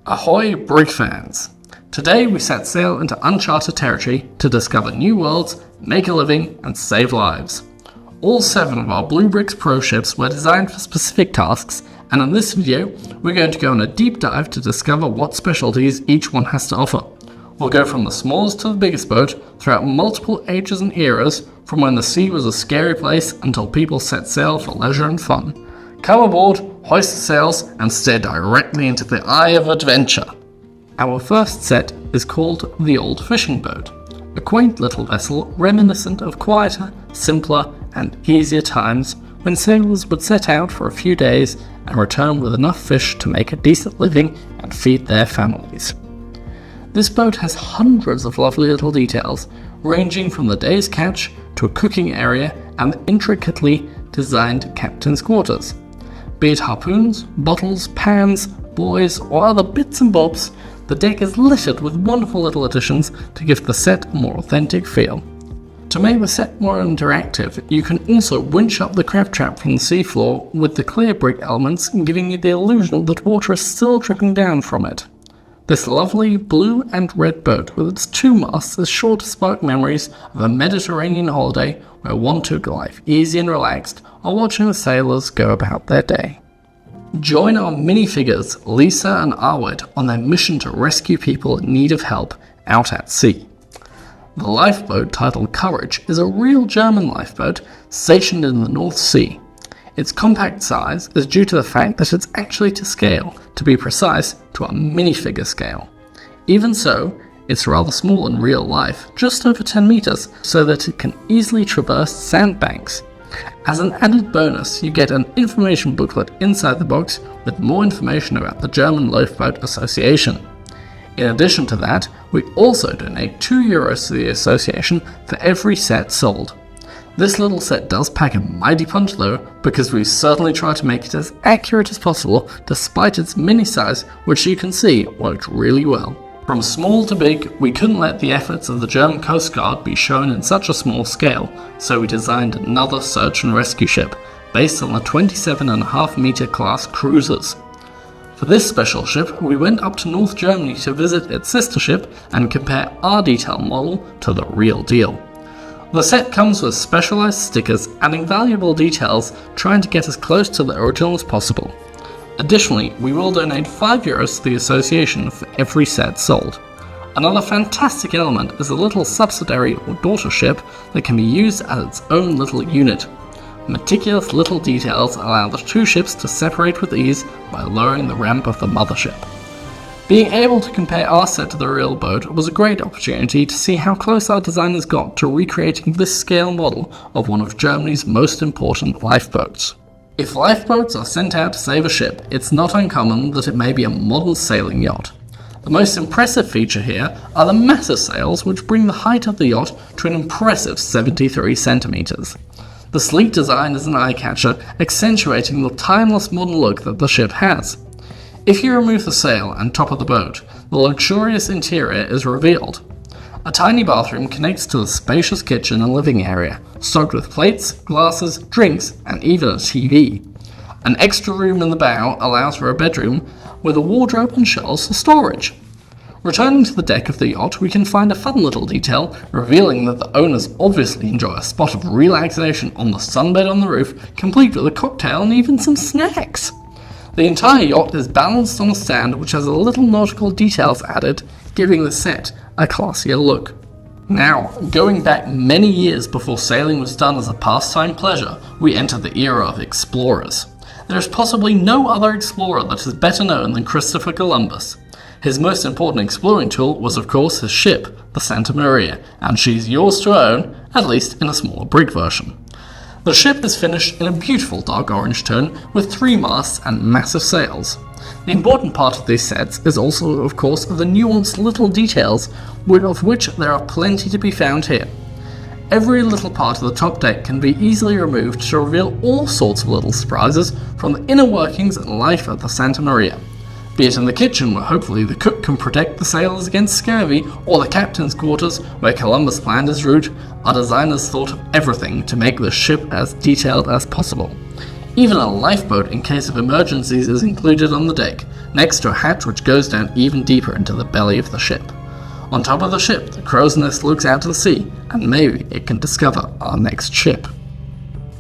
Ahoy, brig fans! Today we set sail into uncharted territory to discover new worlds, make a living, and save lives. All 7 of our Blue Bricks Pro ships were designed for specific tasks, and in this video we're going to go on a deep dive to discover what specialties each one has to offer. We'll go from the smallest to the biggest boat throughout multiple ages and eras, from when the sea was a scary place until people set sail for leisure and fun. Come aboard, hoist the sails, and stare directly into the eye of adventure. Our first set is called the Old Fishing Boat, a quaint little vessel reminiscent of quieter, simpler, and easier times when sailors would set out for a few days and return with enough fish to make a decent living and feed their families. This boat has hundreds of lovely little details, ranging from the day's catch to a cooking area and the intricately designed captain's quarters. Be it harpoons, bottles, pans, buoys, or other bits and bobs, the deck is littered with wonderful little additions to give the set a more authentic feel. To make the set more interactive, you can also winch up the crab trap from the seafloor with the clear brick elements, giving you the illusion that water is still dripping down from it. This lovely blue and red boat with its 2 masts is sure to spark memories of a Mediterranean holiday where one took life easy and relaxed while watching the sailors go about their day. Join our minifigures Lisa and Arwed on their mission to rescue people in need of help out at sea. The lifeboat titled Courage is a real German lifeboat stationed in the North Sea. Its compact size is due to the fact that it's actually to scale, to be precise, to a minifigure scale. Even so, it's rather small in real life, just over 10 meters, so that it can easily traverse sandbanks. As an added bonus, you get an information booklet inside the box with more information about the German Lifeboat Association. In addition to that, we also donate €2 to the association for every set sold. This little set does pack a mighty punch though, because we certainly try to make it as accurate as possible despite its mini size, which you can see worked really well. From small to big, we couldn't let the efforts of the German Coast Guard be shown in such a small scale, so we designed another search and rescue ship, based on the 27.5 meter class cruisers. For this special ship, we went up to North Germany to visit its sister ship and compare our detail model to the real deal. The set comes with specialized stickers adding valuable details, trying to get as close to the original as possible. Additionally, we will donate €5 to the association for every set sold. Another fantastic element is a little subsidiary or daughter ship that can be used as its own little unit. Meticulous little details allow the 2 ships to separate with ease by lowering the ramp of the mothership. Being able to compare our set to the real boat was a great opportunity to see how close our designers got to recreating this scale model of one of Germany's most important lifeboats. If lifeboats are sent out to save a ship, it's not uncommon that it may be a modern sailing yacht. The most impressive feature here are the massive sails, which bring the height of the yacht to an impressive 73 centimeters. The sleek design is an eye-catcher, accentuating the timeless modern look that the ship has. If you remove the sail and top of the boat, the luxurious interior is revealed. A tiny bathroom connects to the spacious kitchen and living area, stocked with plates, glasses, drinks, and even a TV. An extra room in the bow allows for a bedroom with a wardrobe and shelves for storage. Returning to the deck of the yacht, we can find a fun little detail, revealing that the owners obviously enjoy a spot of relaxation on the sunbed on the roof, complete with a cocktail and even some snacks. The entire yacht is balanced on a stand which has a little nautical details added, giving the set a classier look. Now, going back many years before sailing was done as a pastime pleasure, we enter the era of explorers. There is possibly no other explorer that is better known than Christopher Columbus. His most important exploring tool was of course his ship, the Santa Maria, and she's yours to own, at least in a smaller brig version. The ship is finished in a beautiful dark orange tone with 3 masts and massive sails. The important part of these sets is also, of course, the nuanced little details, of which there are plenty to be found here. Every little part of the top deck can be easily removed to reveal all sorts of little surprises from the inner workings and life of the Santa Maria. Be it in the kitchen, where hopefully the cook can protect the sailors against scurvy, or the captain's quarters, where Columbus planned his route, our designers thought of everything to make the ship as detailed as possible. Even a lifeboat in case of emergencies is included on the deck, next to a hatch which goes down even deeper into the belly of the ship. On top of the ship, the crow's nest looks out to the sea, and maybe it can discover our next ship.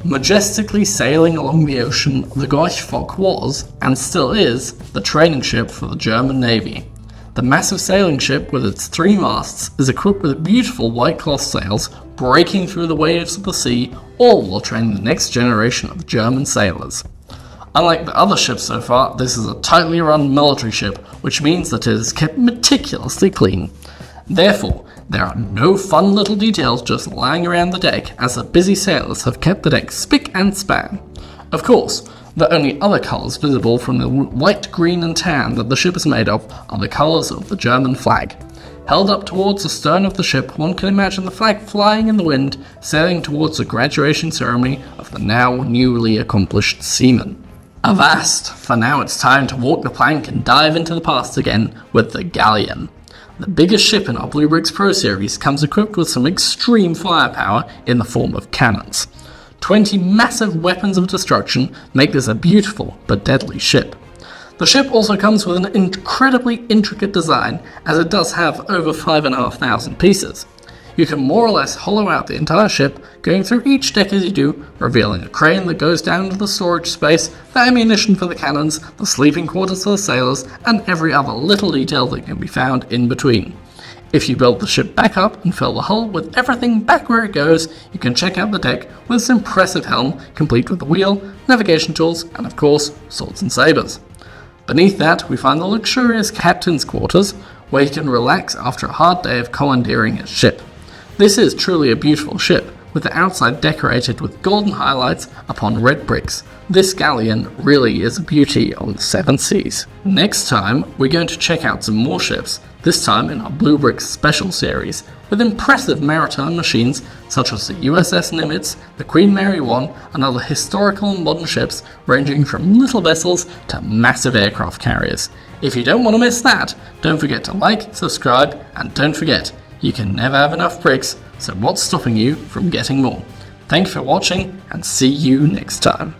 Majestically sailing along the ocean, the Gorch Fock was, and still is, the training ship for the German Navy. The massive sailing ship with its 3 masts is equipped with beautiful white cloth sails, breaking through the waves of the sea, all while training the next generation of German sailors. Unlike the other ships so far, this is a tightly run military ship, which means that it is kept meticulously clean. Therefore, there are no fun little details just lying around the deck, as the busy sailors have kept the deck spick and span. Of course, the only other colours visible from the white, green and tan that the ship is made of are the colours of the German flag. Held up towards the stern of the ship, one can imagine the flag flying in the wind, sailing towards the graduation ceremony of the now newly accomplished seamen. Avast! For now it's time to walk the plank and dive into the past again with the Galleon. The biggest ship in our Blue Bricks Pro series comes equipped with some extreme firepower in the form of cannons. 20 massive weapons of destruction make this a beautiful but deadly ship. The ship also comes with an incredibly intricate design, as it does have over 5,500 pieces. You can more or less hollow out the entire ship, going through each deck as you do, revealing a crane that goes down into the storage space, the ammunition for the cannons, the sleeping quarters for the sailors, and every other little detail that can be found in between. If you build the ship back up and fill the hull with everything back where it goes, you can check out the deck with this impressive helm, complete with the wheel, navigation tools, and of course, swords and sabers. Beneath that, we find the luxurious captain's quarters, where you can relax after a hard day of commandeering a ship. This is truly a beautiful ship, with the outside decorated with golden highlights upon red bricks. This galleon really is a beauty on the 7 seas. Next time, we're going to check out some more ships, this time in our Blue Bricks Special series, with impressive maritime machines such as the USS Nimitz, the Queen Mary I, and other historical and modern ships ranging from little vessels to massive aircraft carriers. If you don't want to miss that, don't forget to like, subscribe, and don't forget, you can never have enough bricks, so what's stopping you from getting more? Thank you for watching, and see you next time.